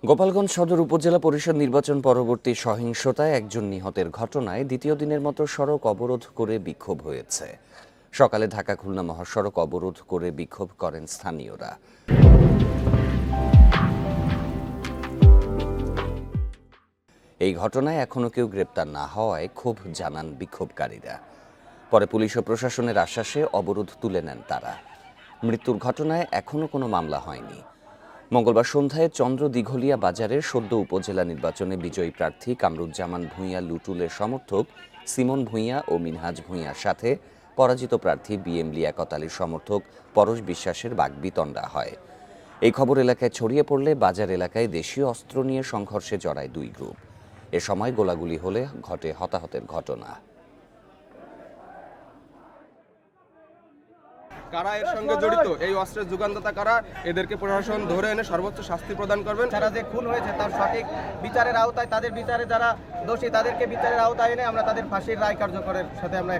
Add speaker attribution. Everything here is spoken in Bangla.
Speaker 1: গোপালগঞ্জ সদর উপজেলা পরিষদ নির্বাচন পরবর্তী সহিংসতায় একজন নিহতের ঘটনায় দ্বিতীয় দিনের মতো সড়ক অবরোধ করে বিক্ষোভ হয়েছে। সকালে ঢাকা খুলনা মহাসড়ক অবরোধ করে বিক্ষোভ করেন স্থানীয়রা। এই ঘটনায় এখনো কেউ গ্রেপ্তার না হওয়ায় ক্ষোভ জানান বিক্ষোভকারীরা। পরে পুলিশ ও প্রশাসনের আশ্বাসে অবরোধ তুলে নেন তারা। মৃত্যুর ঘটনায় এখনো কোনো মামলা হয়নি। মঙ্গলবার সন্ধ্যায় চন্দ্র দিঘলিয়া বাজারের সদ্য উপজেলা নির্বাচনে বিজয়ী প্রার্থী কামরুজ্জামান ভূঁইয়া লুটুলের সমর্থক সিমন ভূঁইয়া ও মিনহাজ ভূঁইয়ার সাথে পরাজিত প্রার্থী বিএম লিয়াকত আলীর সমর্থক পরশ বিশ্বাসের বাগবিতণ্ডা হয়। এই খবর এলাকায় ছড়িয়ে পড়লে বাজার এলাকায় দেশীয় অস্ত্র নিয়ে সংঘর্ষে জড়ায় দুই গ্রুপ। এ সময় গোলাগুলি হলে ঘটে হতাহতের ঘটনা।
Speaker 2: কারা এর সঙ্গে জড়িত, এই অস্ত্রের যোগানদাতা কারা, এদেরকে প্রশাসন ধরে এনে সর্বোচ্চ শাস্তি প্রদান করবেন।
Speaker 3: যারা যে খুন হয়েছে তার সঠিক বিচারের আওতায়, তাদের বিচারে যারা দোষী তাদেরকে বিচারের আওতায় এনে আমরা তাদের ফাঁসির রায় কার্যকরের সাথে আমরা